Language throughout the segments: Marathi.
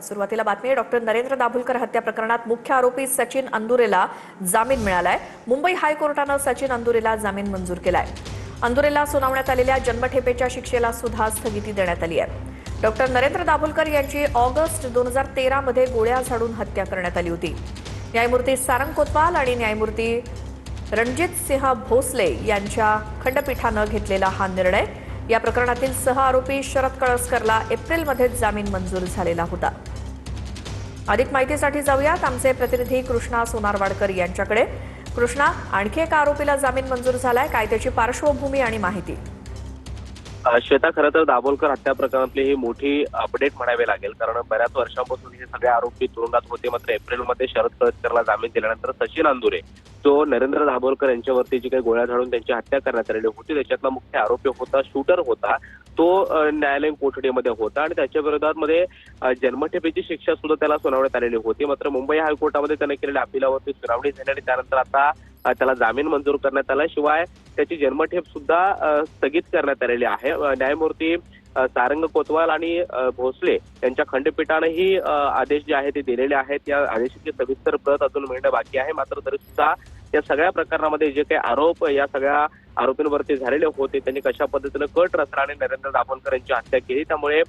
सुरुवातीला बातमी आहे. डॉक्टर नरेंद्र दाभोलकर हत्या प्रकरणात मुख्य आरोपी सचिन अंदुरेला जामीन मिळालाय. मुंबई हायकोर्टानं सचिन अंदुरेला जामीन मंजूर केलाय. अंदुरेला सुनावण्यात आलेल्या जन्मठेपेच्या शिक्षेला सुद्धा स्थगिती देण्यात आली आहे. डॉक्टर नरेंद्र दाभोलकर यांची ऑगस्ट 2013 मध्ये गोळ्या झाडून हत्या करण्यात आली होती. न्यायमूर्ती सारंग कोतवाल आणि न्यायमूर्ती रणजित सिंह भोसले यांच्या खंडपीठानं घेतलेला हा निर्णय. या प्रकरणातील सह आरोपी शरद कळसकरला एप्रिलमध्ये जामीन मंजूर झालेला होता. अधिक माहितीसाठी जाऊयात आमचे प्रतिनिधी कृष्णा सोनारवाडकर यांच्याकडे. कृष्णा, आणखी एका आरोपीला जामीन मंजूर झालाय, काय त्याची पार्श्वभूमी आणि माहिती? श्वेता, खरं तर दाभोलकर हत्या प्रकरणातली ही मोठी अपडेट म्हणावी लागेल, कारण बऱ्याच वर्षांपासून हे सगळे आरोपी तुरुंगात होते. मात्र एप्रिलमध्ये शरद कळसकरला जामीन दिल्यानंतर सचिन अंदुरे जो नरेंद्र दाभोलकर यांच्यावरती जी काही गोळ्या झाडून त्यांची हत्या करण्यात आलेली होती त्याच्यातला मुख्य आरोपी होता, शूटर होता, तो न्यायालयीन कोठडीमध्ये होता आणि त्याच्या विरोधामध्ये जन्मठेपेची शिक्षा सुद्धा त्याला सुनावण्यात आलेली होती. मात्र मुंबई हायकोर्टामध्ये त्याने केलेल्या अपिलावरती सुनावणी झाली आणि त्यानंतर आता त्याला जामीन मंजूर करण्यात आला. शिवाय त्याची जन्मठेप सुद्धा स्थगित करण्यात आलेली आहे. न्यायमूर्ती सारंग कोतवाल आणि भोसले यांच्या खंडपीठाने ही आदेश जे आहे ते दिलेले आहेत. या आदेशाची सविस्तर प्रत अजून मिळणं बाकी आहे. मात्र तरी सुद्धा या सगळ्या प्रकरणामध्ये जे काही आरोप या सगळ्या आरोपींवरती झालेले होते त्यांनी कशा पद्धतीनं कट रचला आणि नरेंद्र दाभोलकर यांची हत्या केली, त्यामुळे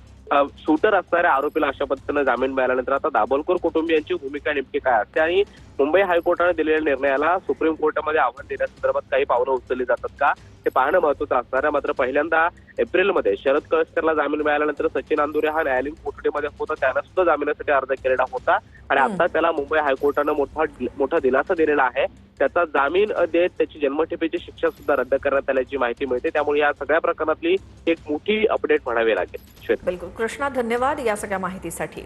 शूटर असणाऱ्या आरोपीला अशा पद्धतीनं जामीन मिळाल्यानंतर आता दाभोलकर कुटुंबियांची भूमिका नेमकी काय असते आणि मुंबई हायकोर्टाने दिलेल्या निर्णयाला सुप्रीम कोर्टामध्ये आव्हान देण्यासंदर्भात काही पावलं उचलली जातात का ते पाहणं महत्त्वाचं असणार आहे. मात्र पहिल्यांदा एप्रिलमध्ये शरद कळसकरला जामीन मिळाल्यानंतर सचिन अंदुरे हा न्यायालयीन कोठडीमध्ये होता, त्यानं सुद्धा जामिनासाठी अर्ज केलेला होता आणि आता त्याला मुंबई हायकोर्टानं मोठा दिलासा दिलेला आहे. त्याचा जामीन देत त्याची जन्मठेपेची शिक्षा सुद्धा रद्द करण्यात आल्याची माहिती मिळते. त्यामुळे या सगळ्या प्रकरणातली एक मोठी अपडेट म्हणावी लागेल. बिलकुल कृष्णा, धन्यवाद या सगळ्या माहितीसाठी.